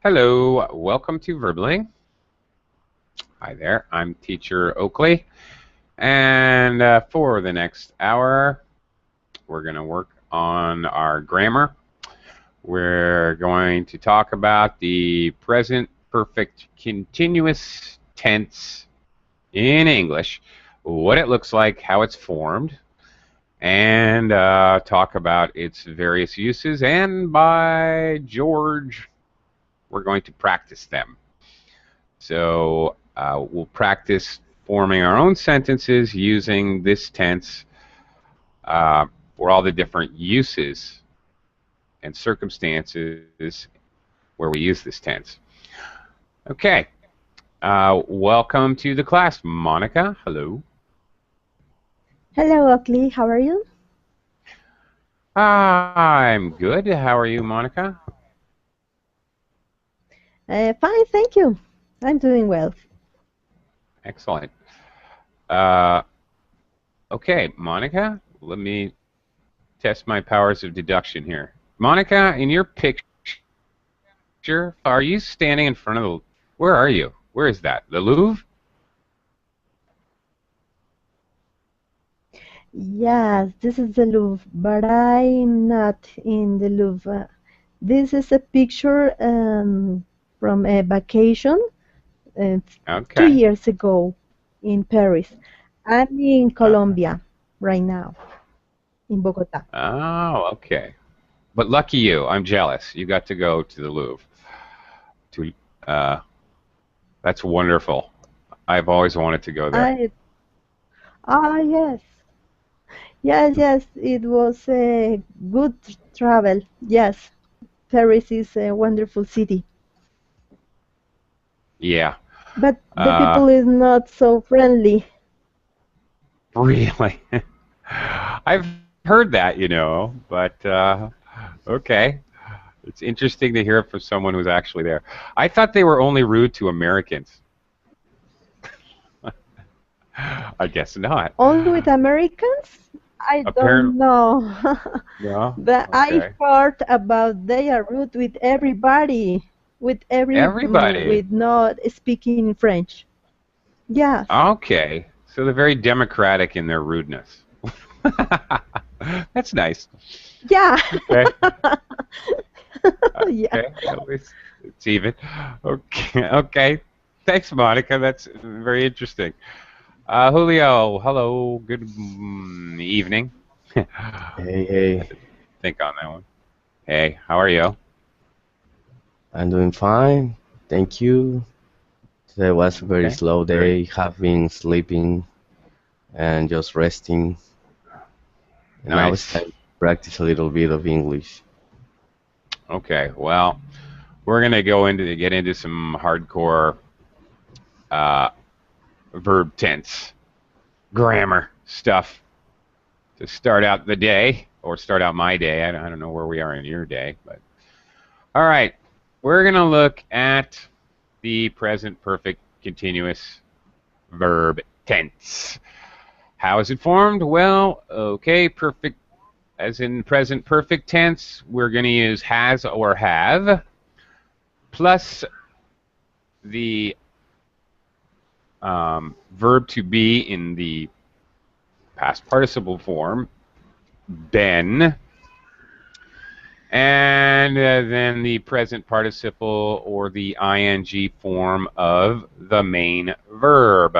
Hello, welcome to Verbling. Hi there, I'm Teacher Oakley, and for the next hour, we're going to work on our grammar. We're going to talk about the present perfect continuous tense in English, what it looks like, how it's formed, and talk about its various uses, and by George, we're going to practice them. So we'll practice forming our own sentences using this tense for all the different uses and circumstances where we use this tense. Okay, welcome to the class, Monica. Hello. Hello, Oakley. How are you? I'm good. How are you, Monica? Fine, thank you. I'm doing well. Excellent. Okay, Monica, let me test my powers of deduction here. Monica, in your picture, are you standing in front of the... Where are you? Where is that? The Louvre? Yes, this is the Louvre, but I'm not in the Louvre. This is a picture from a vacation uh, two Okay. years ago in Paris. I'm in Colombia right now, in Bogota. Oh, okay. But lucky you, I'm jealous. You got to go to the Louvre. To, uh, that's wonderful. I've always wanted to go there. I, yes. Yes, it was a good travel. Yes, Paris is a wonderful city. Yeah. But the Uh, people is not so friendly. really? I've heard that, but okay. It's interesting to hear it from someone who's actually there. I thought they were only rude to Americans. I guess not. Only with Americans? I Apparently, don't know. no. But I Okay. heard about they are rude with everyone, Everybody. with not speaking French. Yes. Okay. So they're very democratic in their rudeness. That's nice. Yeah. Okay. Yeah. Okay. At least it's even. Okay. Okay. Thanks, Monica. That's very interesting. Julio, hello. Good evening. Hey, hey, Think on that one. Hey, how are you? I'm doing fine. Thank you. Today was a very Okay. slow Great. day. Have been sleeping and just resting. And now it's Nice. time to practice a little bit of English. Okay. Well, we're gonna get into some hardcore uh, verb tense grammar stuff to start out the day, or start out my day. I don't know where we are in your day, but all right. We're gonna look at the present perfect continuous verb tense. How is it formed? Well, okay, perfect as in present perfect tense, we're going to use has or have plus the verb to be in the past participle form, been, and then the present participle or the ing form of the main verb.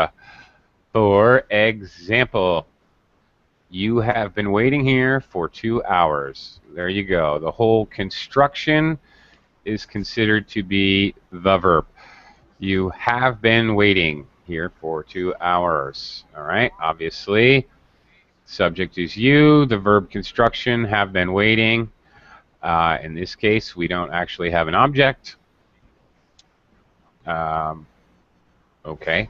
For example, you have been waiting here for 2 hours. There you go. The whole construction is considered to be the verb. You have been waiting here for 2 hours. All right, obviously, subject is you, the verb construction, have been waiting. In this case, we don't actually have an object. Um, okay,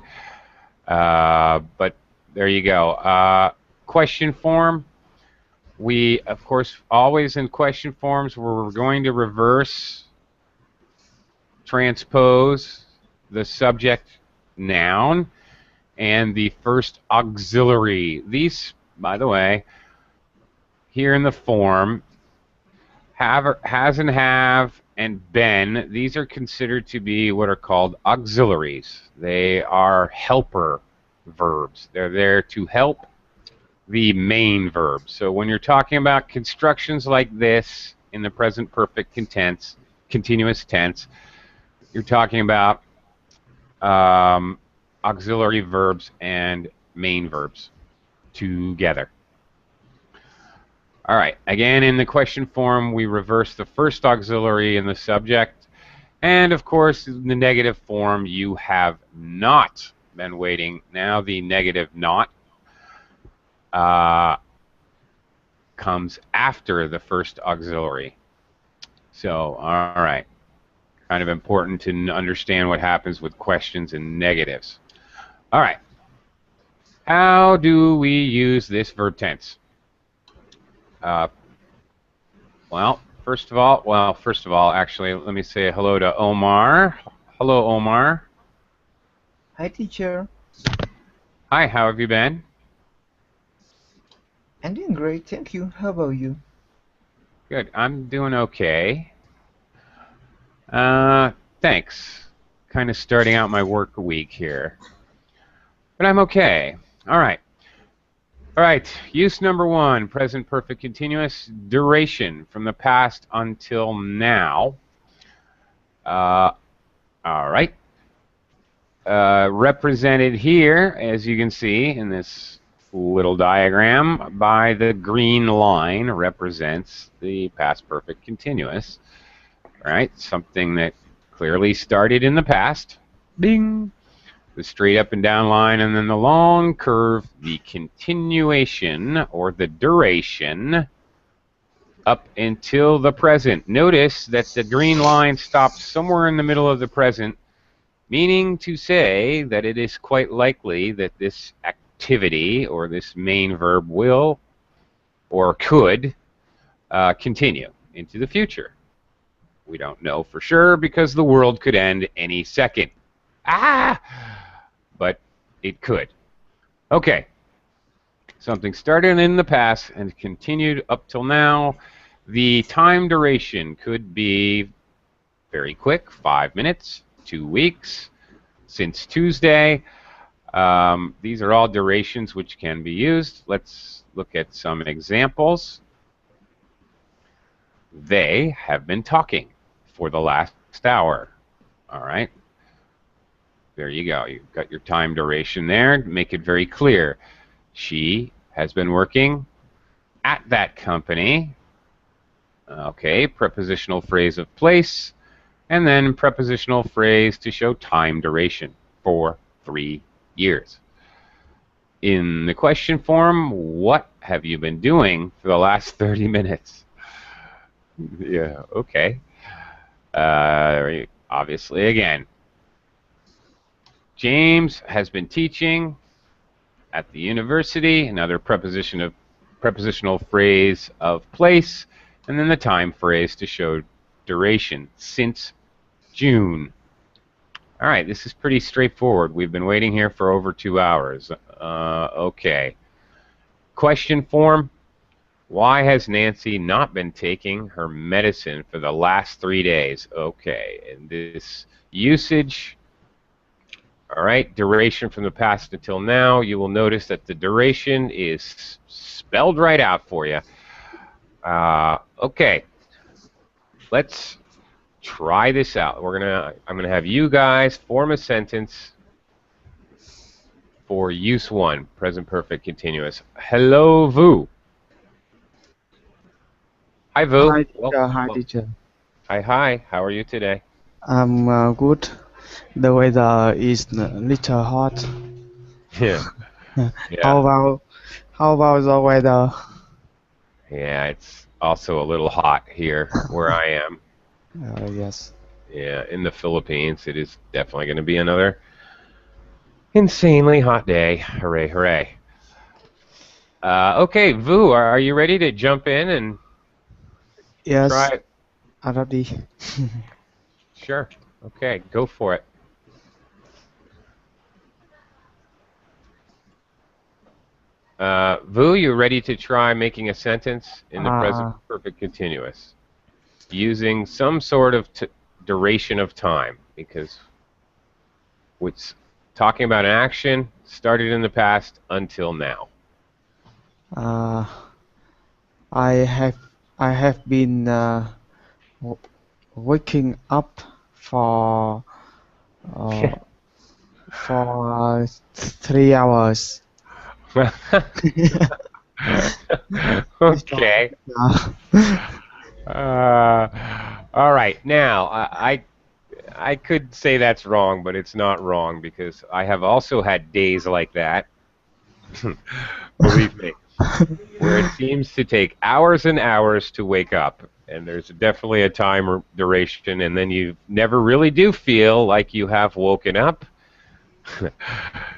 but there you go. Question form. We, of course, always in question forms, we're going to reverse transpose the subject noun and the first auxiliary. These, by the way, here in the form, has and have, and been, these are considered to be what are called auxiliaries. They are helper verbs. They're there to help the main verb. So when you're talking about constructions like this in the present perfect continuous tense, you're talking about auxiliary verbs and main verbs together. All right, again, in the question form, we reverse the first auxiliary in the subject. And of course, in the negative form, you have not been waiting. Now the negative not comes after the first auxiliary. So, all right, kind of important to understand what happens with questions and negatives. All right, how do we use this verb tense? First of all, actually, let me say hello to Omar. Hello, Omar. Hi, teacher. Hi, how have you been? I'm doing great, thank you. How about you? Good, I'm doing okay. Thanks. Kind of starting out my work week here. But I'm okay. All right. All right, use number one, present perfect continuous, duration from the past until now. All right. Represented here, as you can see in this little diagram, by the green line represents the past perfect continuous. All right, something that clearly started in the past. Bing! The straight up and down line, and then the long curve, the continuation or the duration up until the present. Notice that the green line stops somewhere in the middle of the present, meaning to say that it is quite likely that this activity or this main verb will or could continue into the future. We don't know for sure because the world could end any second. But it could. Okay. Something started in the past and continued up till now. The time duration could be very quick, 5 minutes, 2 weeks, since Tuesday. These are all durations which can be used. Let's look at some examples. They have been talking for the last hour. All right. There you go. You've got your time duration there. Make it very clear. She has been working at that company. Okay, prepositional phrase of place, and then prepositional phrase to show time duration for 3 years. In the question form, what have you been doing for the last 30 minutes? Yeah, okay. Obviously, again, James has been teaching at the university, another prepositional phrase of place, and then the time phrase to show duration, since June. All right, this is pretty straightforward. We've been waiting here for over 2 hours. Okay. Question form. Why has Nancy not been taking her medicine for the last 3 days? Okay, and this usage, all right, duration from the past until now, you will notice that the duration is spelled right out for you. Okay, let's try this out. I'm gonna have you guys form a sentence for use one, present perfect continuous. Hello, Vu. Hi, Vu. Hi, teacher. Hi, Welcome. teacher. Hi. How are you today? I'm good. The weather is a little hot. Yeah. How about the weather? Yeah, it's also a little hot here where I am. Yes. Yeah, in the Philippines, it is definitely going to be another insanely hot day. Hooray, hooray. Okay, Vu, are you ready to jump in and Yes. try it? I'm ready. Sure. Okay, go for it. Vu, you ready to try making a sentence in the present perfect continuous? using some sort of duration of time, because what's talking about an action started in the past until now. Uh, I have I have been w- waking up for uh, for 3 hours. So, Okay. yeah. All right. Now, I could say that's wrong, but it's not wrong because I have also had days like that. Believe me, where it seems to take hours and hours to wake up, and there's definitely a time or duration, and then you never really do feel like you have woken up.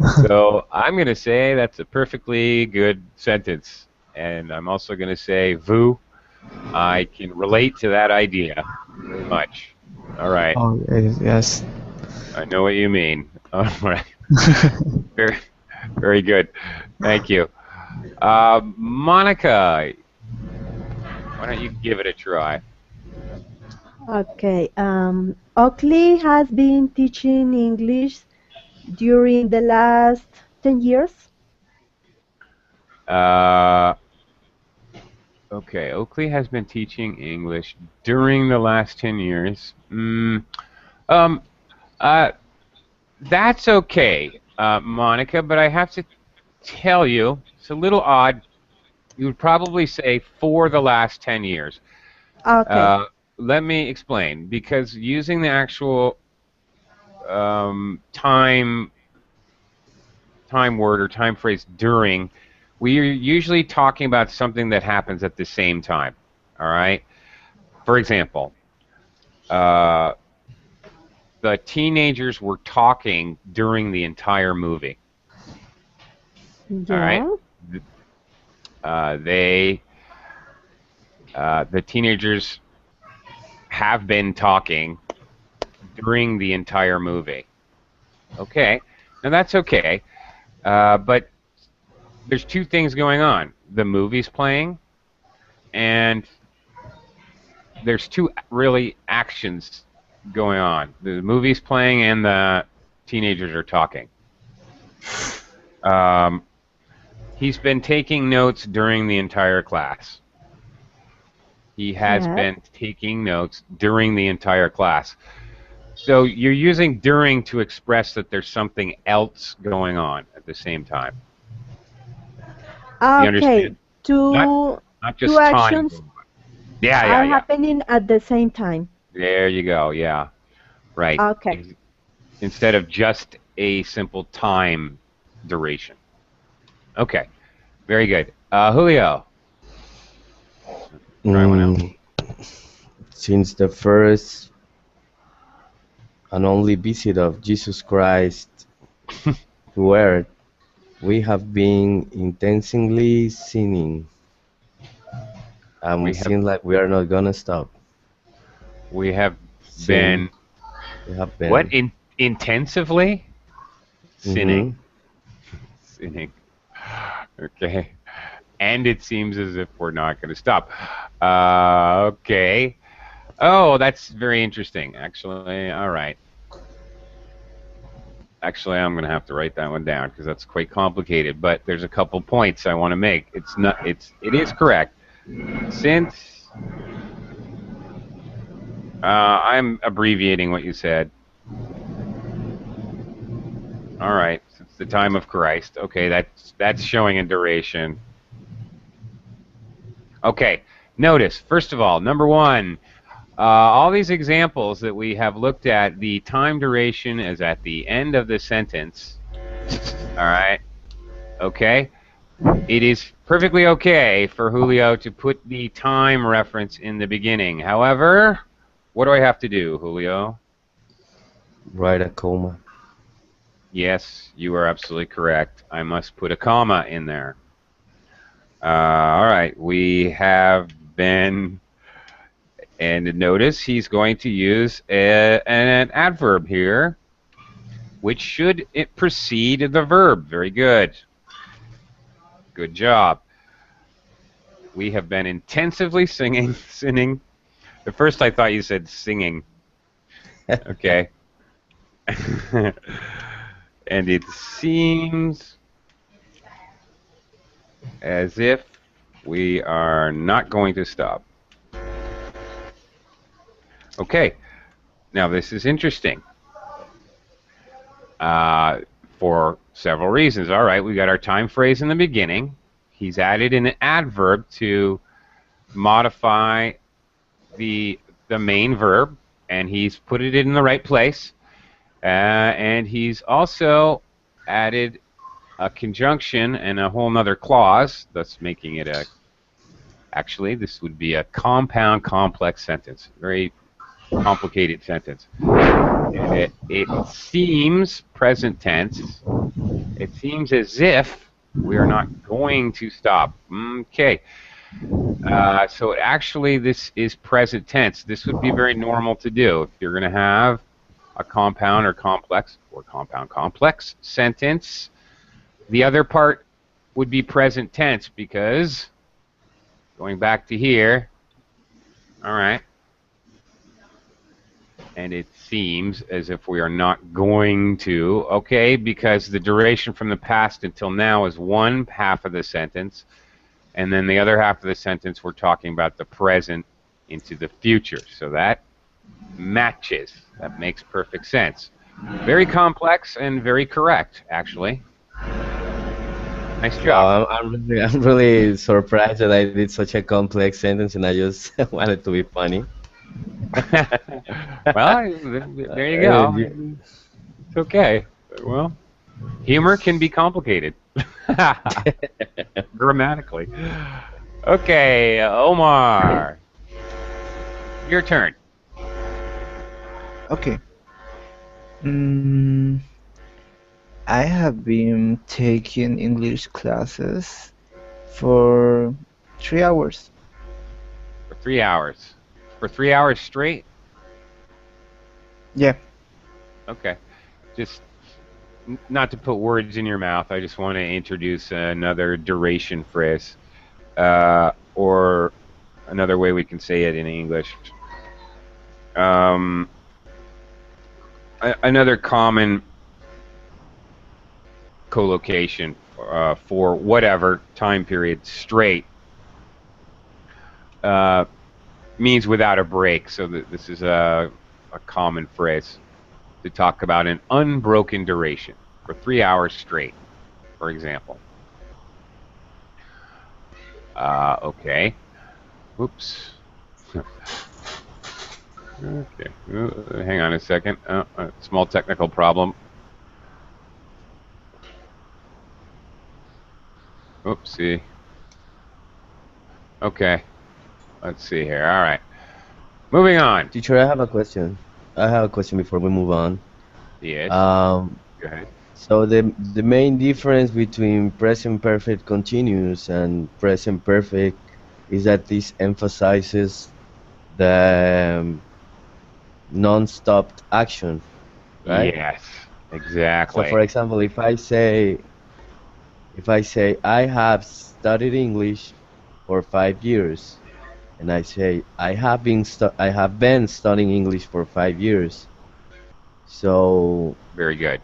So I'm going to say that's a perfectly good sentence, and I'm also going to say vous. I can relate to that idea very much. All right, Oh yes. I know what you mean. All right, very, very good. Thank you. Monica, why don't you give it a try? Okay. Oakley has been teaching English during the last 10 years. Uh, okay, Oakley has been teaching English during the last 10 years. Um, uh, that's okay, Monica, but I have to tell you, it's a little odd. You would probably say for the last 10 years. Okay. Uh, Let me explain. Because using the actual time word or time phrase during, we are usually talking about something that happens at the same time. All right. For example, uh, the teenagers were talking during the entire movie. All right. Yeah. They the teenagers have been talking during the entire movie. Okay. Now that's okay. But there's two things going on. The movie's playing, and there's two really actions going on. The movie's playing, and the teenagers are talking. Um, he's been taking notes during the entire class. He has Yes. been taking notes during the entire class. So you're using during to express that there's something else going on at the same time. You Okay. understand? Not Two not two just time actions going on. Yeah, yeah, are yeah. happening at the same time. There you go. Yeah. Right. Okay. Instead of just a simple time duration. Okay. Very good. Julio, try one else. Mm, since the first and only visit of Jesus Christ to earth, we have been intensely sinning, and We it have seems like we are not gonna stop. we have Sin, been we have what been. intensively sinning. Mm-hmm. Sinning. Okay. And it seems as if we're not going to stop. Okay. Oh, that's very interesting. Actually, all right. Actually, I'm going to have to write that one down because that's quite complicated. But there's a couple points I want to make. It's not. It is correct. Since I'm abbreviating what you said. All right. Since the time of Christ. Okay, that's showing a duration. Okay. Notice, first of all, number one, all these examples that we have looked at, the time duration is at the end of the sentence. All right. Okay. It is perfectly okay for Julio to put the time reference in the beginning. However, what do I have to do, Julio? Write a comma. Yes, you are absolutely correct. I must put a comma in there. All right. We have been, and notice he's going to use an adverb here, which should it precede the verb. Very good. Good job. We have been intensively sinning At first I thought you said singing. Okay. And it seems as if we are not going to stop. Okay. Now this is interesting. For several reasons. All right, we got our time phrase in the beginning. He's added an adverb to modify the main verb, and he's put it in the right place. And he's also added a conjunction and a whole nother clause, thus making it a, actually this would be a compound complex sentence, very complicated sentence. And it seems, present tense, it seems as if we are not going to stop. Okay. So actually this is present tense. This would be very normal to do. If you're going to have a compound or complex, or compound complex sentence, the other part would be present tense, because going back to here, all right, and it seems as if we are not going to, okay, because the duration from the past until now is one half of the sentence, and then the other half of the sentence we're talking about the present into the future. So that matches. That makes perfect sense. Very complex and very correct, actually. Nice job. I'm really surprised that I did such a complex sentence, and I just wanted to be funny. Well, there you go. It's okay. Well, humor can be complicated. Grammatically. Okay, Omar. Your turn. Okay. I have been taking English classes for 3 hours. For 3 hours. For 3 hours straight? Yeah. Okay. Just not to put words in your mouth, I just want to introduce another duration phrase, or another way we can say it in English. Another common collocation for whatever time period straight means without a break. So this is a common phrase to talk about an unbroken duration for 3 hours straight, for example. Okay. Oops. Okay. Hang on a second. A small technical problem. Oopsie. Okay. Let's see here. All right. Moving on. Teacher, I have a question. I have a question before we move on. Yes. Go ahead. So the main difference between present perfect continuous and present perfect is that this emphasizes the non-stop action, right? Yes. So Exactly. for example, if I say I have studied English for 5 years, and I say I have been studying English for 5 years. So Very good.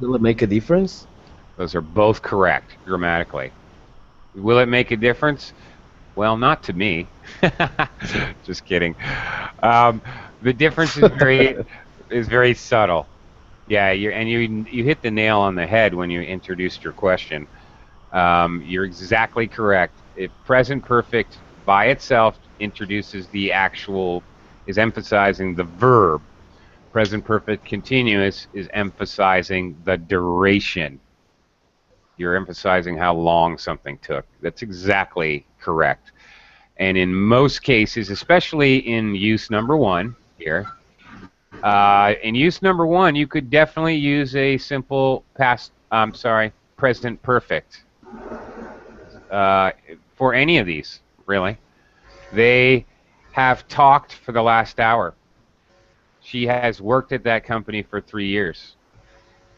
will it make a difference? Those are both correct grammatically. Will it make a difference? Well, not to me. Just kidding. The difference is very subtle. Yeah, you hit the nail on the head when you introduced your question. You're exactly correct. If present perfect by itself introduces is emphasizing the verb. Present perfect continuous is emphasizing the duration. You're emphasizing how long something took. That's exactly correct. And in most cases, especially in use number one here, in use number one, you could definitely use a simple present perfect for any of these, really. They have talked for the last hour. She has worked at that company for 3 years.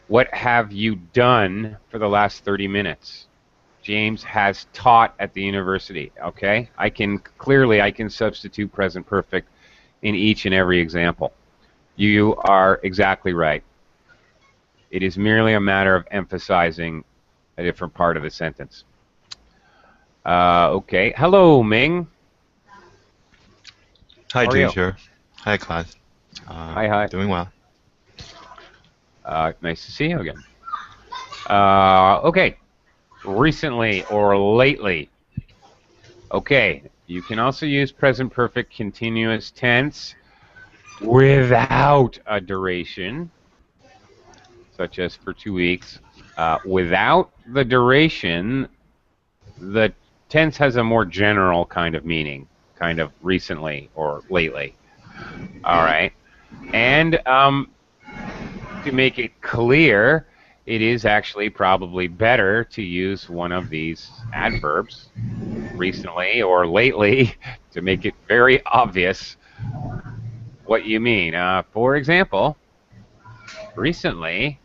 What have you done for the last 30 minutes? James has taught at the university, okay? I can substitute present perfect in each and every example. You are exactly right. It is merely a matter of emphasizing a different part of the sentence. Okay. Hello, Ming. Hi, How are you? teacher. Hi, class. Hi, hi. Doing well. Nice to see you again. Okay. Recently or lately. Okay. You can also use present perfect continuous tense without a duration, such as for 2 weeks. Without the duration, the tense has a more general kind of meaning, kind of recently or lately. All right. And to make it clear, it is actually probably better to use one of these adverbs, recently or lately, to make it very obvious what you mean. For example, recently,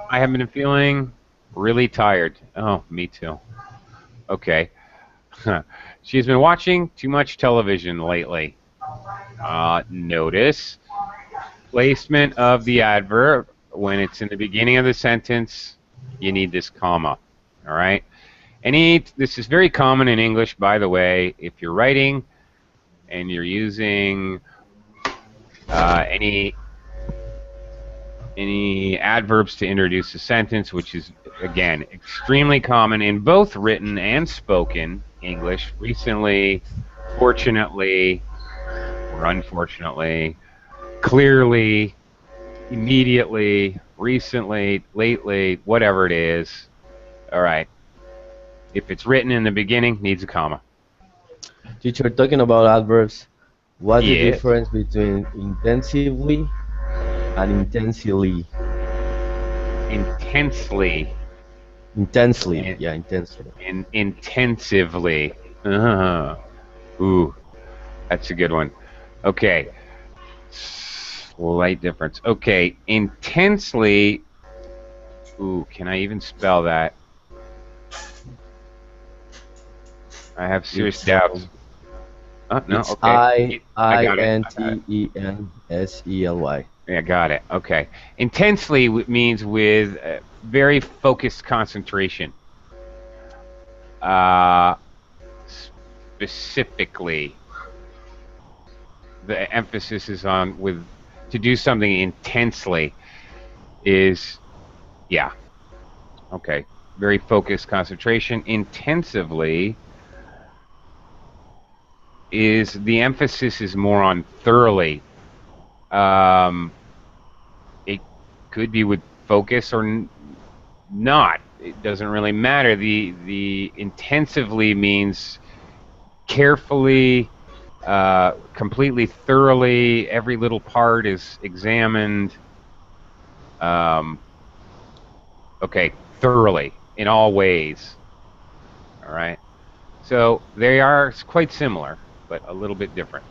I have been feeling really tired. Oh, me too. Okay. She's been watching too much television lately. Notice placement of the adverb. When it's in the beginning of the sentence, you need this comma. All right. This is very common in English, by the way. If you're writing and you're using any adverbs to introduce a sentence, which is, again, extremely common in both written and spoken English, recently, fortunately, or unfortunately, clearly, immediately, recently, lately, whatever it is. All right. If it's written in the beginning, needs a comma. Teacher, talking about adverbs, what's the Yes. difference between intensively and intensely? Intensely. Intensely, yeah, intensely. Intensively. Ooh, that's a good one. Okay. Slight difference. Okay, intensely. Ooh, can I even spell that? I have serious It's, doubts. No, It's okay. I got it. Intensely. Yeah, got it. Okay. Intensely means with very focused concentration. Specifically, the emphasis is on to do something intensely is, yeah. Okay. Very focused concentration. Intensively is the emphasis is more on thoroughly. It could be with focus or not. It doesn't really matter. The intensively means carefully, completely, thoroughly. Every little part is examined. Okay, thoroughly in all ways. All right. So they are quite similar, but a little bit different.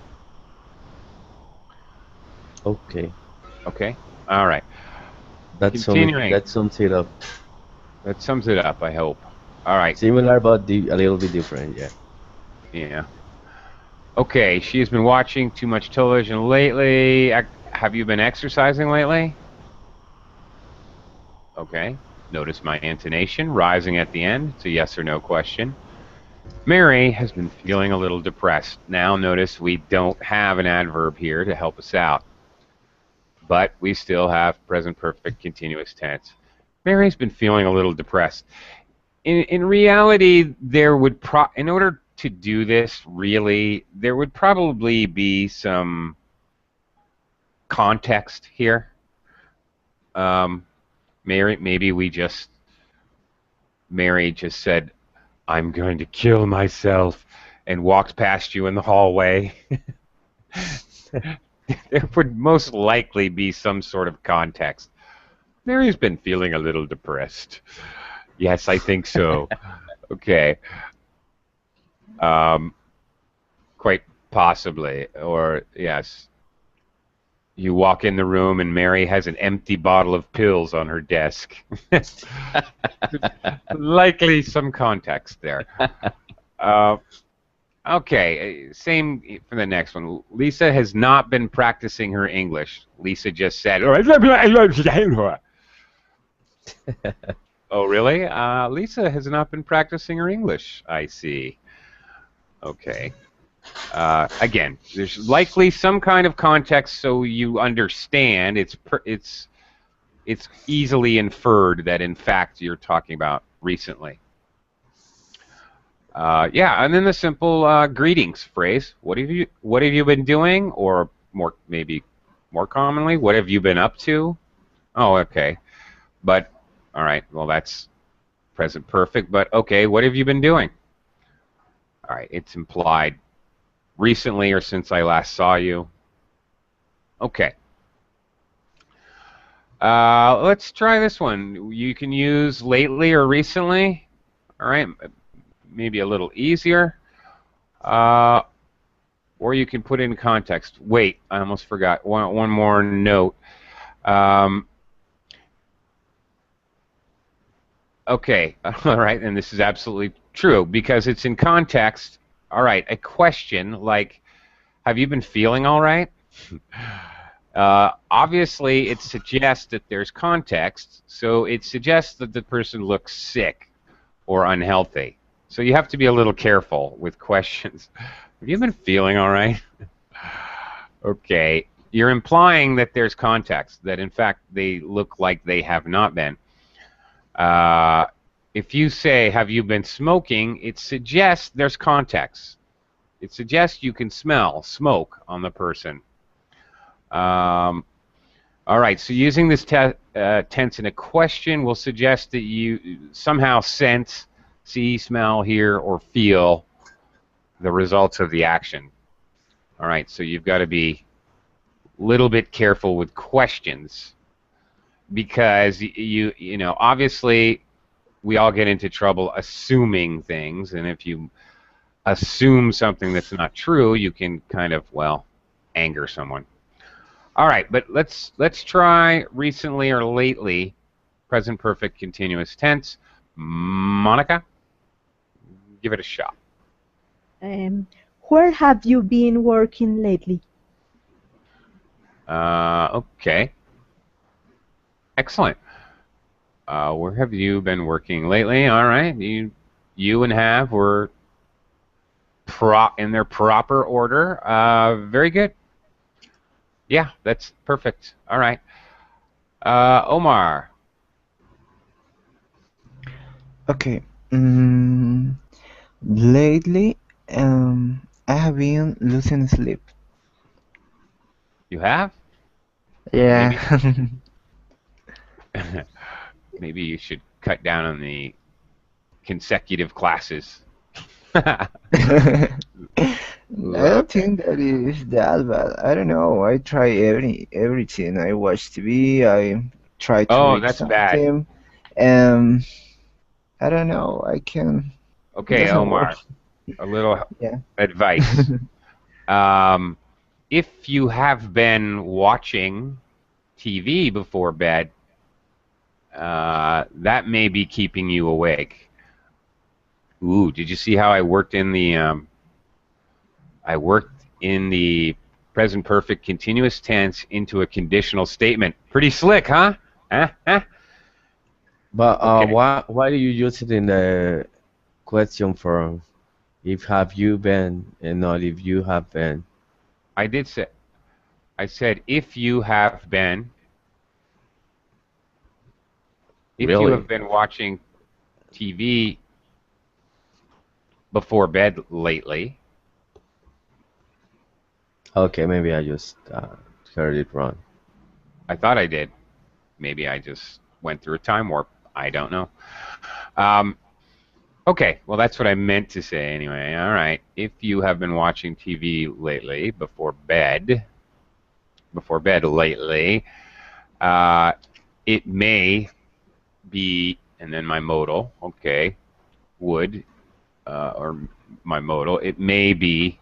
Okay. Okay. All right. That Continuing. sums it up. That sums it up, I hope. All right. Similar, but a little bit different, yeah. Yeah. Okay, she has been watching too much television lately. Have you been exercising lately? Okay. Notice my intonation rising at the end. It's a yes or no question. Mary has been feeling a little depressed. Now notice we don't have an adverb here to help us out, but we still have present perfect continuous tense. Mary's been feeling a little depressed. In reality, there would in order to do this, really, there would probably be some context here. Maybe Mary just said, "I'm going to kill myself," and walked past you in the hallway. There would most likely be some sort of context. Mary's been feeling a little depressed. Yes, I think so. Okay. Quite possibly. Or, yes. You walk in the room and Mary has an empty bottle of pills on her desk. Likely some context there. Okay, same for the next one. Lisa has not been practicing her English. Lisa just said, oh, really? Lisa has not been practicing her English. I see. Okay. Again, there's likely some kind of context so you understand. It's easily inferred that in fact you're talking about recently. Yeah, and then the simple greetings phrase. What have you been doing? Or maybe more commonly, what have you been up to? Oh, okay. But all right, well that's present perfect. But okay, what have you been doing? All right, it's implied recently or since I last saw you. Okay. Let's try this one. You can use lately or recently. All right, maybe a little easier. Or you can put it in context. Wait, I almost forgot. One more note. Okay, all right, and this is absolutely true because it's in context. All right, a question like, have you been feeling all right? Obviously, it suggests that there's context, so it suggests that the person looks sick or unhealthy. So you have to be a little careful with questions. Have you been feeling all right? Okay, you're implying that there's context, that in fact they look like they have not been. If you say, have you been smoking, it suggests there's context. It suggests you can smell smoke on the person. All right, so using this tense in a question will suggest that you somehow sense, see, smell, hear, or feel the results of the action. All right, so you've got to be a little bit careful with questions because you know, obviously we all get into trouble assuming things, and if you assume something that's not true, you can kind of, well, anger someone. All right, but let's try recently or lately, present perfect continuous tense. Monica, give it a shot. Where have you been working lately? Okay. Excellent. Where have you been working lately? All right, you and have were in their proper order. Very good. Yeah, that's perfect. All right. Omar. Okay. Mm, lately, I have been losing sleep. You have? Yeah. Maybe maybe you should cut down on the consecutive classes. I don't think that is that bad. I don't know. I try everything. I watch TV. I try to Oh, read that's bad. something. Um, I don't know. I can. It Okay, doesn't work. Omar, a little Yeah. advice. Um, if you have been watching TV before bed, that may be keeping you awake. Ooh, did you see how I worked in the present perfect continuous tense into a conditional statement? Pretty slick, huh? Huh? But Okay, why do you use it in the question form? If have you been and not if you have been. I did say. I said if you Really? have been watching TV before bed lately. Okay, maybe I just heard it wrong. I thought I did. Maybe I just went through a time warp. I don't know. Um, okay, well, that's what I meant to say anyway. All right. If you have been watching TV lately, before bed lately, uh, it may be, and then my modal, okay, would, or my modal, it may be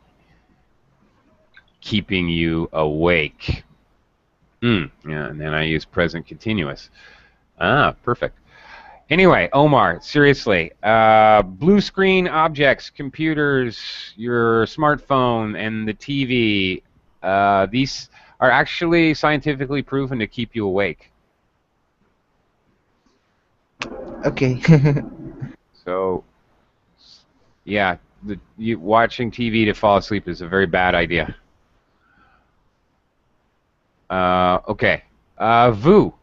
keeping you awake. Yeah, and then I use present continuous. Ah, perfect. Anyway, Omar, seriously, blue screen objects, computers, your smartphone, and the TV, these are actually scientifically proven to keep you awake. Okay. So, yeah, watching TV to fall asleep is a very bad idea. Okay. Vu.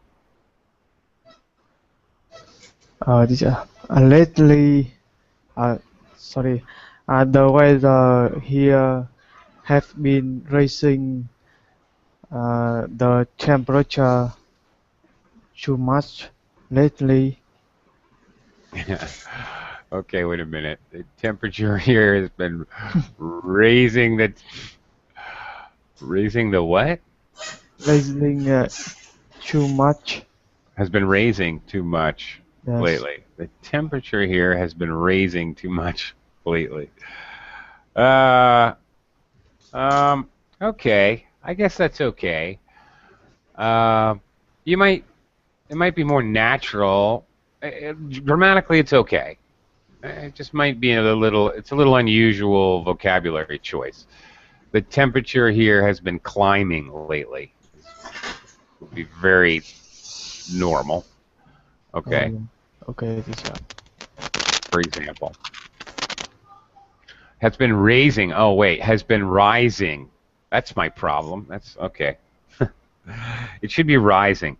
Teacher, lately, uh, sorry, the weather here have been rising the temperature too much lately. Okay, wait a minute. The temperature here has been raising the what? Rising too much. Has been raising too much Yes. lately. The temperature here has been raising too much lately. Uh, okay. I guess that's okay. Uh, you might. It might be more natural. Grammatically, it's okay. It just might be a little. It's a little unusual vocabulary choice. The temperature here has been climbing lately. It would be very normal. Okay. Okay, teacher. For example, has been raising. Oh wait, has been rising. That's my problem. That's okay. It should be rising.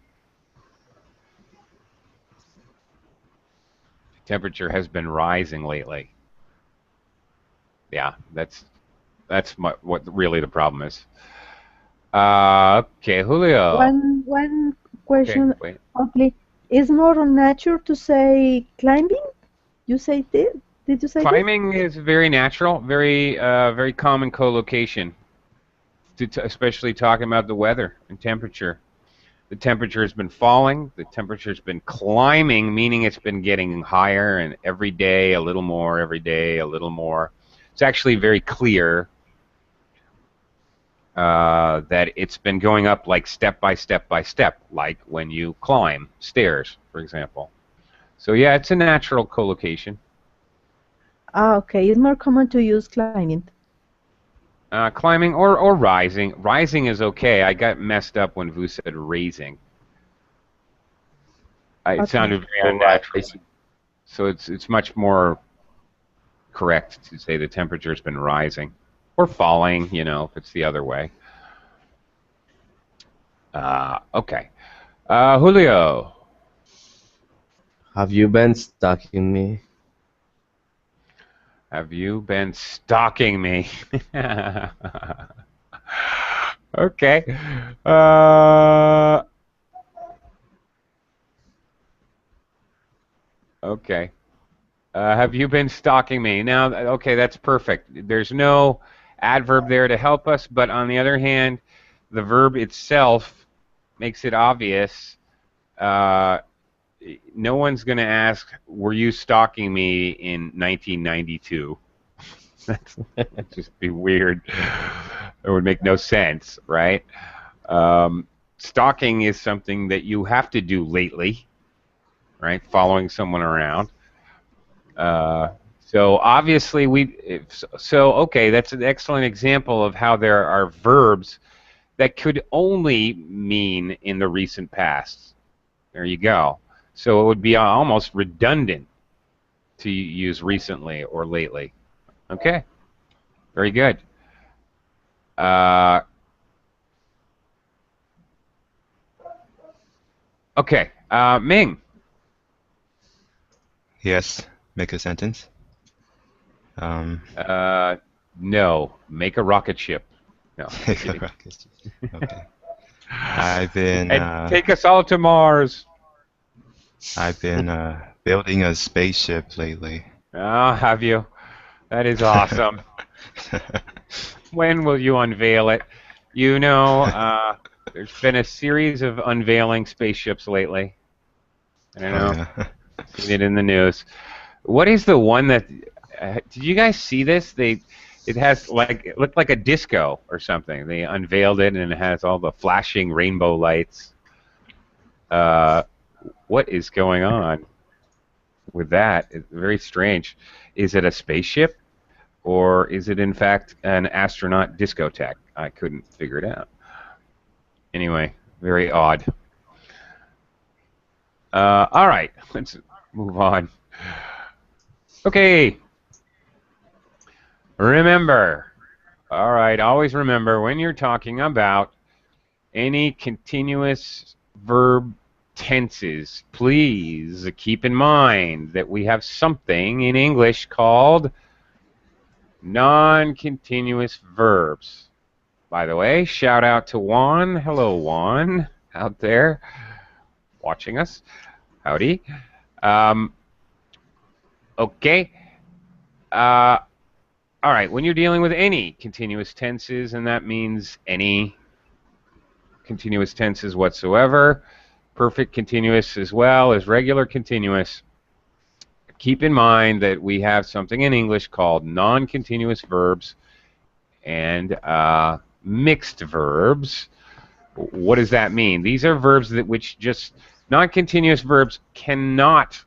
Temperature has been rising lately. Yeah, that's what really the problem is. Okay, Julio. One Okay, question wait. only. Is more natural to say climbing? You say this? Did you say this? Climbing is very natural, very common collocation, especially talking about the weather and temperature. The temperature has been falling. The temperature has been climbing, meaning it's been getting higher, and every day a little more, every day a little more. It's actually very clear that it's been going up like step by step by step, like when you climb stairs, for example. So yeah, it's a natural collocation. Ah, okay. It's more common to use climbing. Climbing or rising. Rising is okay. I got messed up when Vu said raising. It Okay. sounded very Or unnatural. rising. So it's much more correct to say the temperature's been rising or falling, you know, if it's the other way. Okay. Julio. Have you been stalking me? Have you been stalking me? Okay. Okay. Have you been stalking me? Now, okay, that's perfect. There's no adverb there to help us, but on the other hand, the verb itself makes it obvious. No one's going to ask, were you stalking me in 1992? That'd just be weird. It would make no sense, right? Stalking is something that you have to do lately, right? Following someone around. So obviously okay, that's an excellent example of how there are verbs that could only mean in the recent past. There you go. So it would be almost redundant to use recently or lately. Okay, very good. Okay, Ming. Yes, make a sentence. No, make a rocket ship. No, Make a rocket. Okay. I've been and take us all to Mars. Building a spaceship lately. Oh, have you? That is awesome. When will you unveil it? You know, there's been a series of unveiling spaceships lately. I don't know. Oh, yeah. Seen it in the news. What is the one that? Did you guys see this? It has it looked like a disco or something. They unveiled it and it has all the flashing rainbow lights. What is going on? with that. It's very strange. Is it a spaceship, or is it in fact an astronaut discotheque? I couldn't figure it out. Anyway, very odd. All right, let's move on. Okay. Remember. All right, always remember when you're talking about any continuous verb tenses, please keep in mind that we have something in English called non-continuous verbs. By the way, shout out to Juan. Hello, Juan, out there watching us. Howdy. Okay. All right, when you're dealing with any continuous tenses, and that means any continuous tenses whatsoever, perfect continuous as well as regular continuous, keep in mind that we have something in English called non-continuous verbs and mixed verbs. What does that mean? These are verbs that which just non-continuous verbs cannot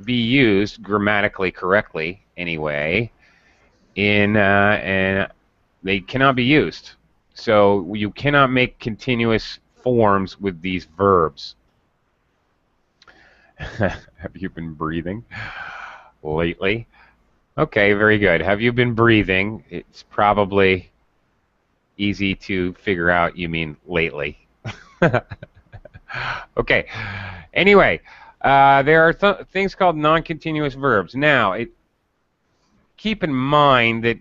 be used grammatically correctly anyway, and they cannot be used. So you cannot make continuous forms with these verbs. Have you been breathing lately? Okay, very good. Have you been breathing? It's probably easy to figure out you mean lately. Okay. Anyway, there are things called non-continuous verbs. Now, keep in mind that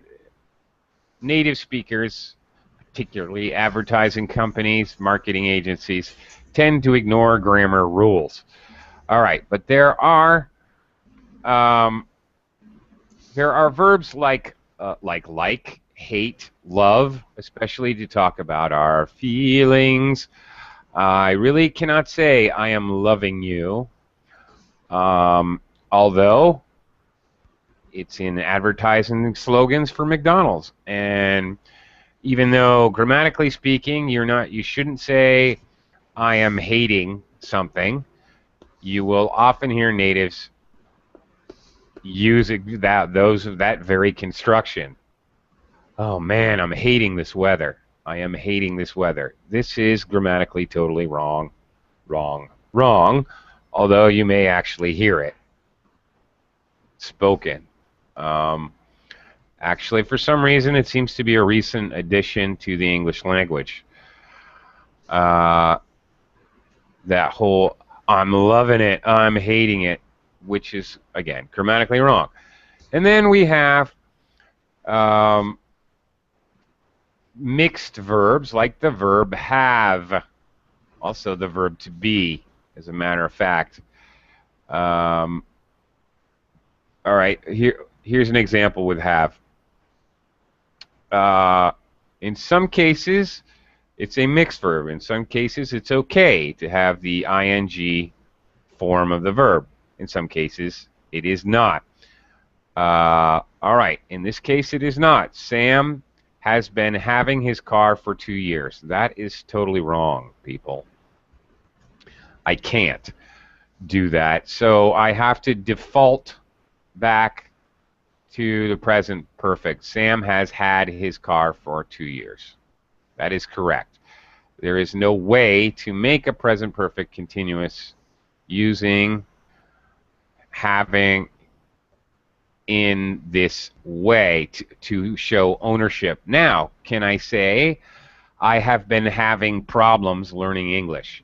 native speakers, particularly advertising companies, marketing agencies, tend to ignore grammar rules. All right, but there are verbs like hate, love, especially to talk about our feelings. I really cannot say I am loving you, although it's in advertising slogans for McDonald's. And even though grammatically speaking, you shouldn't say I am hating something, you will often hear natives use that very construction. Oh man, I'm hating this weather. I am hating this weather. This is grammatically totally wrong, although you may actually hear it spoken. Actually, for some reason, it seems to be a recent addition to the English language. That whole I'm loving it, I'm hating it, which is, again, grammatically wrong. And then we have mixed verbs like the verb have, also the verb to be, as a matter of fact. All right, here's an example with have. In some cases, it's a mixed verb. In some cases, it's okay to have the ing form of the verb. In some cases, it is not. All right, in this case, it is not. Sam has been having his car for 2 years. That is totally wrong, people. I can't do that. So I have to default back to the present perfect. Sam has had his car for 2 years. That is correct. There is no way to make a present perfect continuous using having in this way to show ownership. Now, can I say I have been having problems learning English?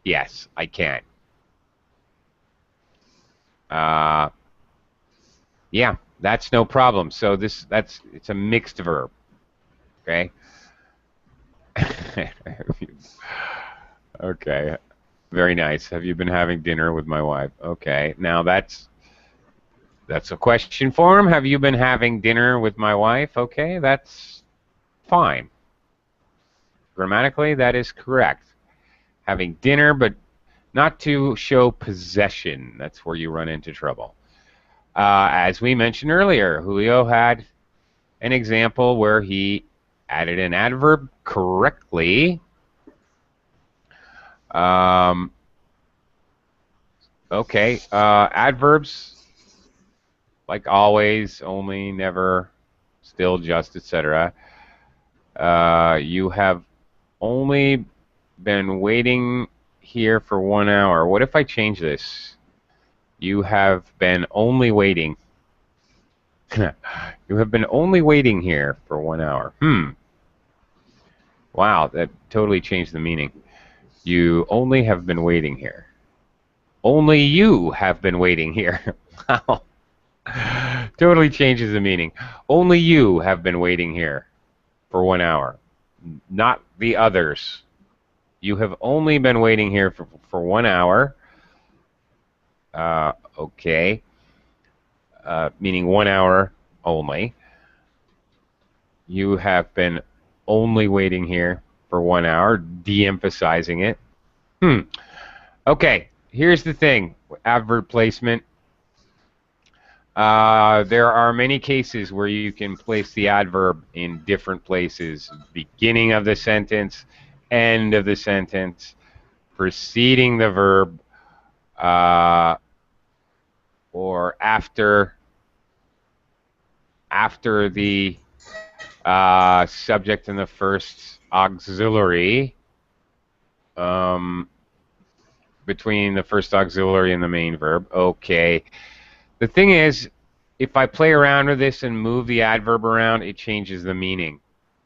Yes, I can. Yeah, that's no problem. So it's a mixed verb. Okay. Okay. Very nice. Have you been having dinner with my wife? Okay. Now that's a question form. Have you been having dinner with my wife? Okay, that's fine. Grammatically, that is correct. Having dinner, but not to show possession. That's where you run into trouble. As we mentioned earlier, Julio had an example where he added an adverb correctly. Okay. Adverbs, like always, only, never, still, just, etc. You have only been waiting here for 1 hour. What if I change this? You have been only waiting. You have been only waiting here for 1 hour. Wow, that totally changed the meaning. You only have been waiting here. Only you have been waiting here. Wow. Totally changes the meaning. Only you have been waiting here for 1 hour. Not the others. You have only been waiting here for 1 hour. Okay. Meaning 1 hour only. You have been only waiting here for 1 hour, de-emphasizing it. Okay, here's the thing. Adverb placement. There are many cases where you can place the adverb in different places. Beginning of the sentence, end of the sentence, preceding the verb, or after the subject and the first auxiliary, between the first auxiliary and the main verb. Okay. The thing is, if I play around with this and move the adverb around, it changes the meaning.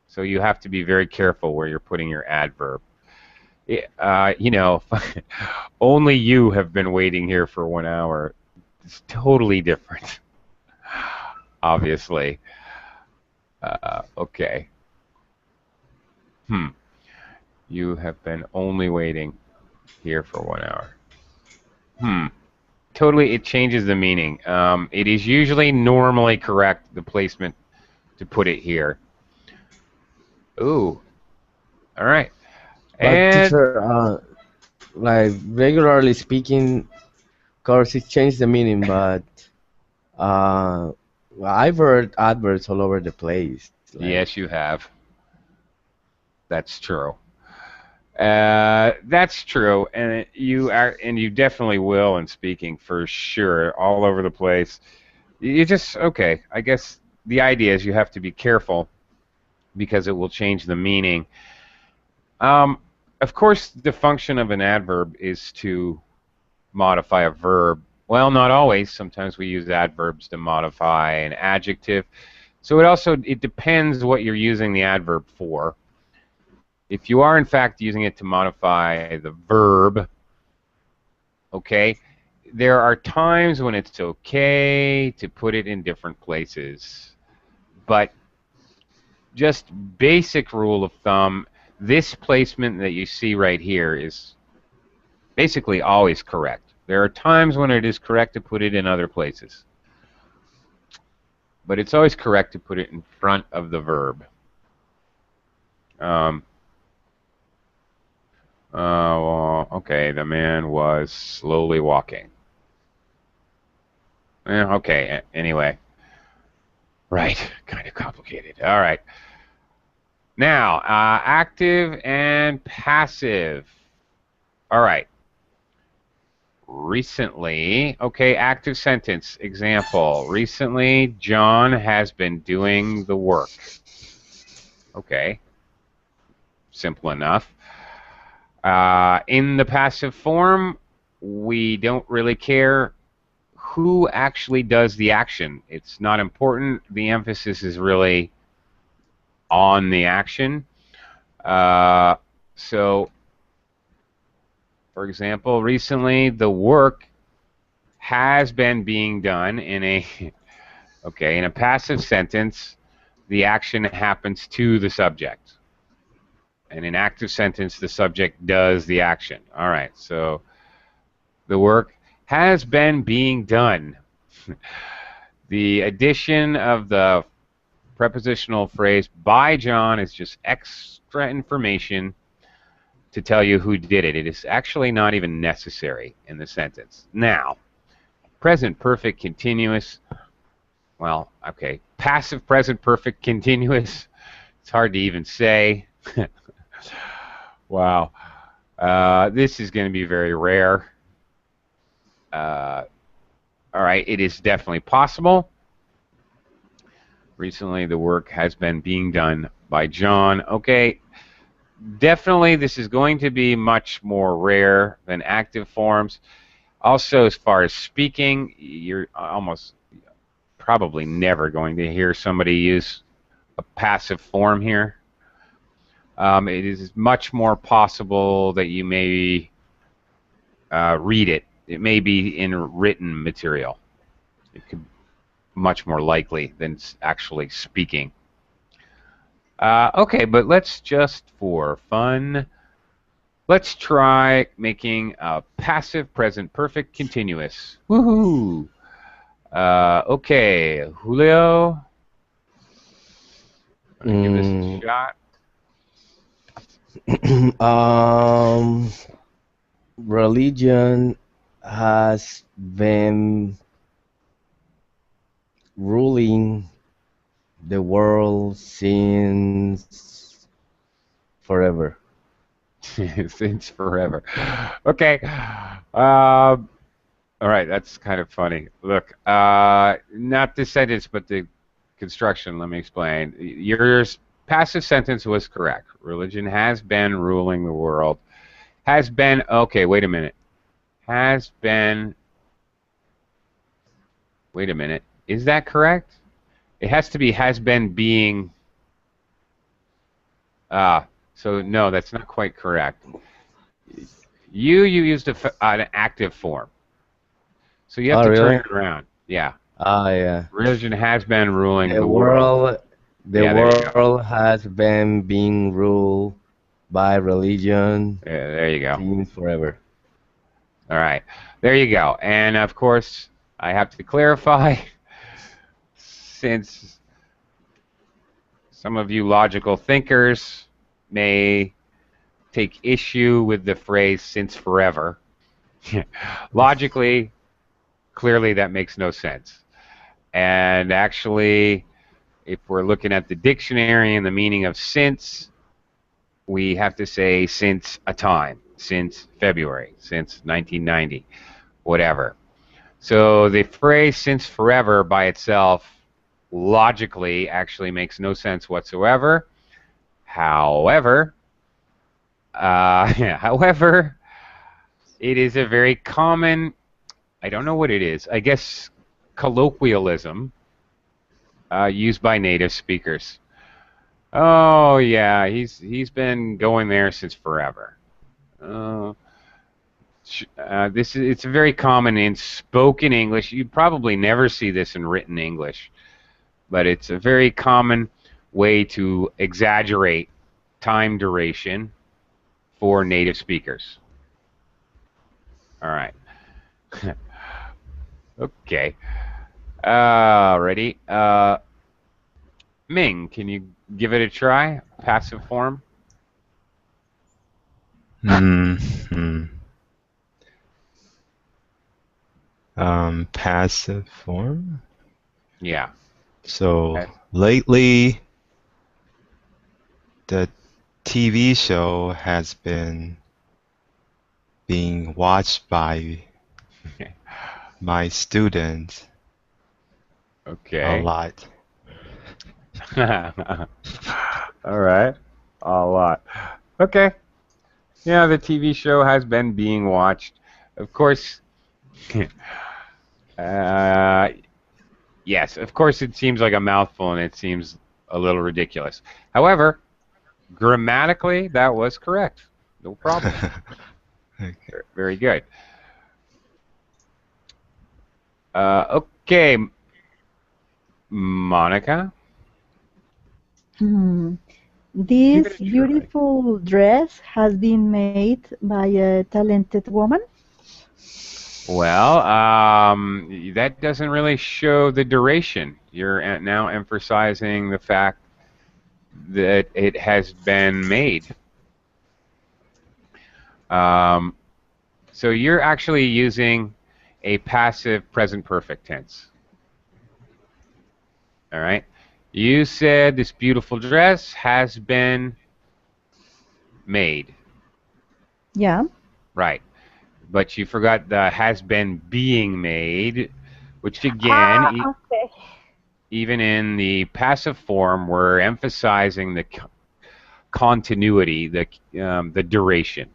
So you have to be very careful where you're putting your adverb. You know, only you have been waiting here for 1 hour. It's totally different, obviously. Okay. You have been only waiting here for 1 hour. Totally, it changes the meaning. It is usually normally correct, the placement, to put it here. Ooh. All right. But And teacher, like regularly speaking, of course it changed the meaning, but uh, I've heard adverts all over the place. Like, yes, you have. That's true. That's true, and you are, and you definitely will in speaking, for sure, all over the place. You just, okay, I guess the idea is you have to be careful because it will change the meaning. Of course, the function of an adverb is to modify a verb. Well, not always. Sometimes we use adverbs to modify an adjective. So it depends what you're using the adverb for. If you are, in fact, using it to modify the verb, okay, there are times when it's okay to put it in different places. But just basic rule of thumb, this placement that you see right here is basically always correct. There are times when it is correct to put it in other places. But it's always correct to put it in front of the verb. Well, okay, the man was slowly walking. Okay, anyway. Right, kind of complicated. All right. Now, active and passive. All right. Recently, okay, active sentence. Example, recently John has been doing the work. Okay. Simple enough. In the passive form, we don't really care who actually does the action. It's not important. The emphasis is really on the action. So, for example, recently the work has been being done in a in a passive sentence. The action happens to the subject. In an active sentence, the subject does the action. All right, so the work has been being done. The addition of the prepositional phrase by John is just extra information to tell you who did it. It is actually not even necessary in the sentence. Now, present perfect continuous, well, okay, passive present perfect continuous, it's hard to even say. Wow. This is going to be very rare. All right, it is definitely possible. Recently, the work has been being done by John. Okay, definitely this is going to be much more rare than active forms. Also, as far as speaking, you're almost probably never going to hear somebody use a passive form here. It is much more possible that you may read it. It may be in written material. It could be much more likely than actually speaking. Okay, but let's just, for fun, let's try making a passive present perfect continuous. Woohoo! Okay, Julio, wanna give this a shot? Religion has been ruling the world since forever. Since forever. Okay. All right, that's kind of funny. Look, not the sentence, but the construction. Let me explain. Your passive sentence was correct. Religion has been ruling the world. Has been, okay, wait a minute. Has been, wait a minute. Is that correct? It has to be has been being, so no, that's not quite correct. You used an active form. So you have Oh, to turn really? it around. Yeah. Yeah. Religion has been ruling The the world. world, the Yeah, there you go. world has been being ruled by religion Yeah, there you go. since forever. All right. There you go. And of course, I have to clarify, since some of you logical thinkers may take issue with the phrase since forever. Logically, clearly that makes no sense. And actually, if we're looking at the dictionary and the meaning of since, we have to say since a time, since February, since 1990, whatever. So the phrase since forever by itself logically actually makes no sense whatsoever. However, however, it is a very common, I don't know what it is, I guess colloquialism used by native speakers. Oh yeah, he's been going there since forever. Uh, it's very common in spoken English. You probably never see this in written English, but it's a very common way to exaggerate time duration for native speakers. All right. Okay. Ready? Ming, can you give it a try? Passive form? Hmm. Passive form. Yeah. So lately, the TV show has been being watched by my students a Okay. lot. All right. A lot. Okay. Yeah, the TV show has been being watched. Of course, uh, yes, of course it seems like a mouthful and it seems a little ridiculous. However, grammatically, that was correct. No problem. Okay. Very good. Okay, Monica, give it This a try. beautiful dress has been made by a talented woman. Well, that doesn't really show the duration. You're now emphasizing the fact that it has been made. Um, so you're actually using a passive present perfect tense. All right. You said this beautiful dress has been made. Yeah. Right. but you forgot the has been being made, which again, Ah, okay. even in the passive form, we're emphasizing the continuity, the duration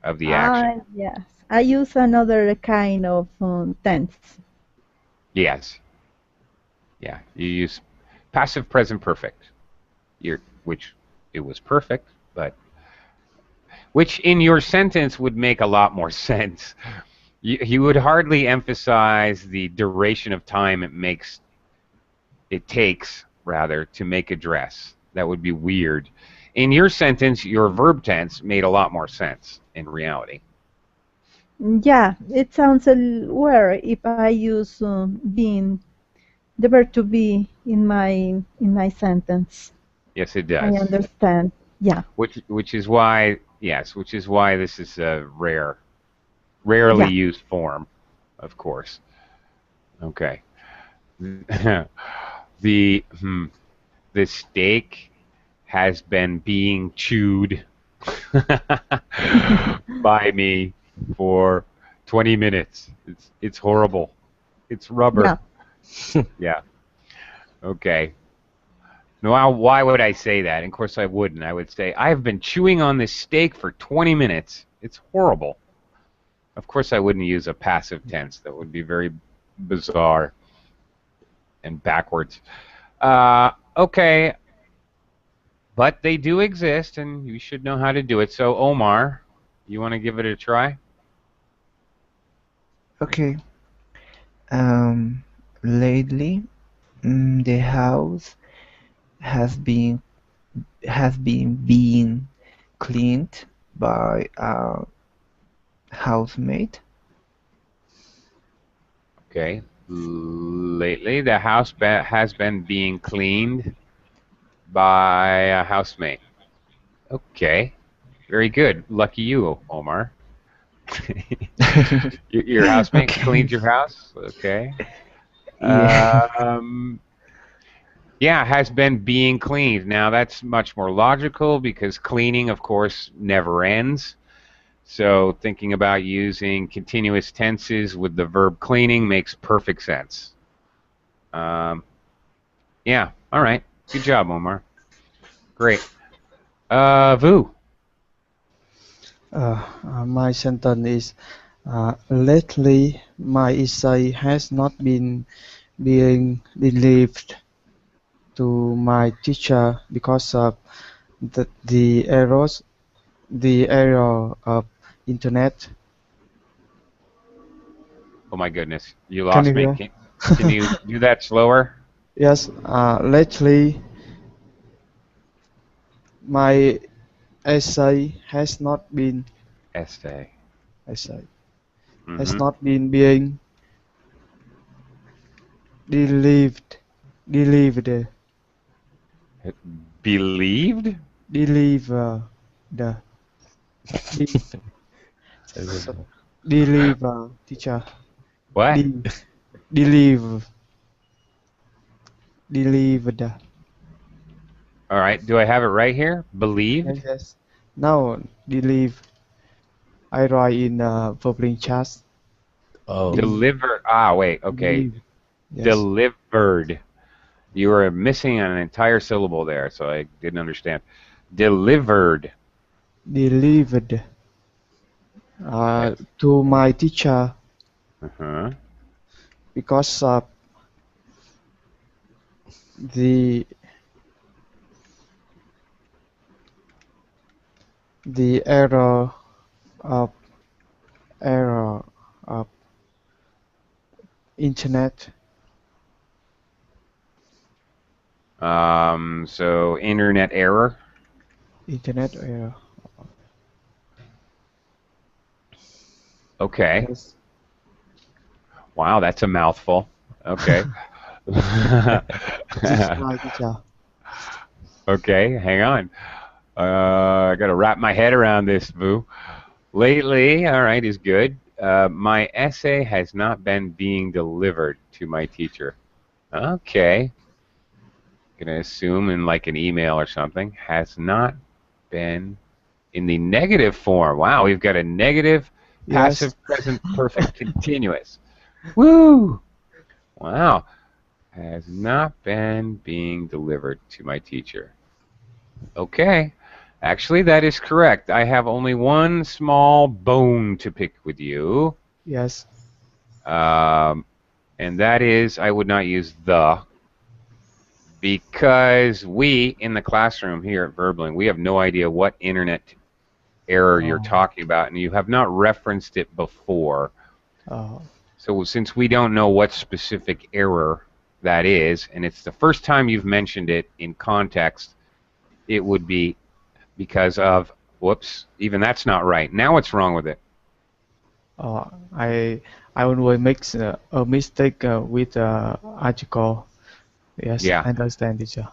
of the action. Ah, yes. I use another kind of tense. Yes. Yeah. You use passive present perfect. Which it was perfect, but which in your sentence would make a lot more sense. You would hardly emphasize the duration of time it takes rather to make a dress. That would be weird. In your sentence, your verb tense made a lot more sense in reality. Yeah, it sounds a little weird if I use being the verb to be in my sentence. Yes, it I does. understand. Yeah, Which is why which is why this is a rarely yeah, used form, of course. Okay. the hmm, the steak has been being chewed by me for 20 minutes. It's horrible. It's yeah. rubber. Yeah. Okay. Now, why would I say that? Of course, I wouldn't. I would say I've been chewing on this steak for 20 minutes. It's horrible. Of course, I wouldn't use a passive tense. That would be very bizarre and backwards. Okay, but they do exist, and you should know how to do it. So, Omar, you want to give it a try? Okay. Lately, the house has been being cleaned by a housemate. Okay. Lately, the house has been being cleaned by a housemate. Okay. Very good. Lucky you, Omar. Your housemate Okay. cleans your house? Okay. Yeah. Um, yeah, has been being cleaned. Now, that's much more logical because cleaning, of course, never ends. So thinking about using continuous tenses with the verb cleaning makes perfect sense. Um, yeah, all right. Good job, Omar. Great. Vu. My sentence is lately my essay has not been being delivered to my teacher because of the error of internet. Oh my goodness, you Can lost you me. hear? Can you do that slower? Yes, lately my essay Essay. essay has Mm-hmm. not been being delivered delivered Believed? deliver the de- so- deliver teacher What? de- deliver delivered. All right. Do I have it right here? Believed? Yes. Now deliver. I write in public chat. Oh, De- Deliver. Ah, wait. Okay. deliver. Yes. Delivered. You were missing an entire syllable there, so I didn't understand. Delivered. Delivered Yes. to my teacher Uh-huh. because of the the of error of internet So internet error. internet error. Okay. Yes. Wow, that's a mouthful. Okay. This is my teacher. Okay, hang on. I got to wrap my head around this, Boo. Lately, all right, is good. My essay has not been being delivered to my teacher. Okay. Gonna assume in like an email or something. Has not been in the negative form. Wow, we've got a negative Yes. Passive present perfect continuous. Woo! Wow. Has not been being delivered to my teacher. Okay. Actually, that is correct. I have only one small bone to pick with you. Yes. And that is I would not use the, because we in the classroom here at Verbling, we have no idea what internet error you're Oh. talking about, and you have not referenced it before. Oh. So since we don't know what specific error that is, and it's the first time you've mentioned it in context, it would be because of, whoops, even that's not right. Now what's wrong with it? I always make a mistake with article. Yes, Yeah. I understand, teacher.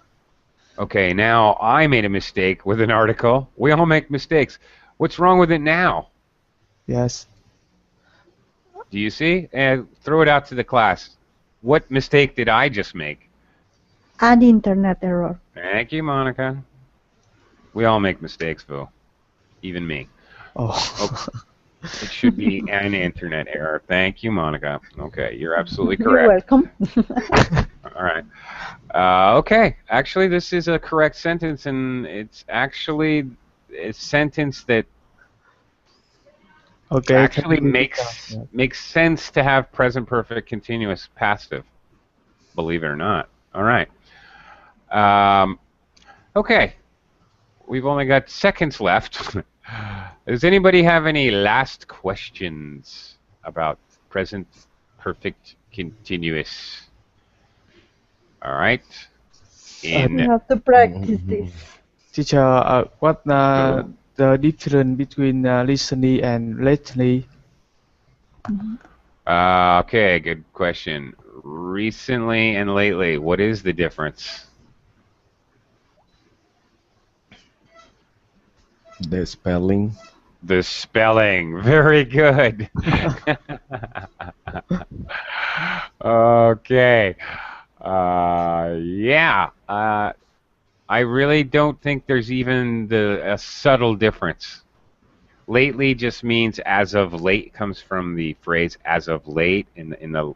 Okay, now I made a mistake with an article. We all make mistakes. What's wrong with it now? Yes. Do you see? And throw it out to the class. What mistake did I just make? An internet error. Thank you, Monica. We all make mistakes, Phil. Even me. Oh. It should be an internet error. Thank you, Monica. Okay, you're absolutely You're correct. welcome. All right. Okay, actually, this is a correct sentence, and it's actually a sentence that Okay. actually Thank you, teacher. makes sense to have present perfect continuous passive. Believe it or not. All right. Okay. We've only got seconds left. Does anybody have any last questions about present perfect continuous? All right. We In have to practice this. Teacher, what the difference between recently and lately? okay, good question. Recently and lately, what is the difference? The spelling. The spelling. Very good. Okay. Yeah. I really don't think there's even a subtle difference. Lately just means as of late, comes from the phrase as of late in the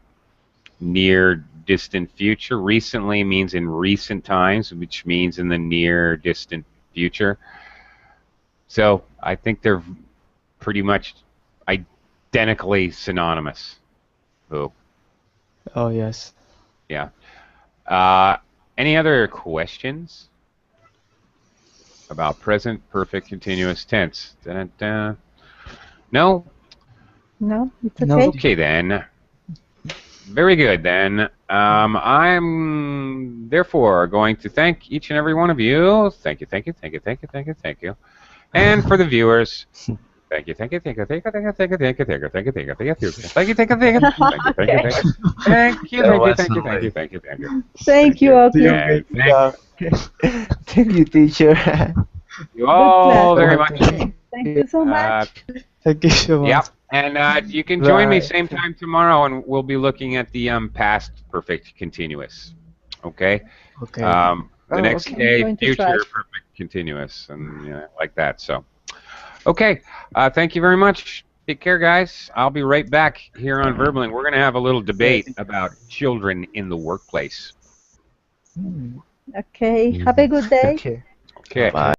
near distant future. Recently means in recent times, which means in the near distant future. So I think they're pretty much identically synonymous. Oh, Oh, yes. yeah. Any other questions about present perfect continuous tense? Dun-dun-dun. No? No, it's No. okay. Okay then. Very good then. I'm therefore going to thank each and every one of you. Thank you, thank you, thank you, thank you, thank you, thank you. And for the viewers, thank you, thank you, thank you, thank you, thank you, thank you, thank you, thank you, thank you, thank you, thank you, thank you, thank you, thank you, thank you, thank you, thank you, That thank you, was thank you, so thank you, late. thank you, thank you. Thank you, Oakley. And thank Thank you, teacher. you Good all class. very much. Thank you so much. Thank you so much. Yep. And you can join me Bye. same time tomorrow, and we'll be looking at the past perfect continuous. Okay. Okay. The Oh, next okay. day, I'm going to try. future perfect continuous, and like that. So, okay. Thank you very much. Take care, guys. I'll be right back here on Verbling. We're going to have a little debate about children in the workplace. Okay. Have a good day. Okay. Okay. Bye.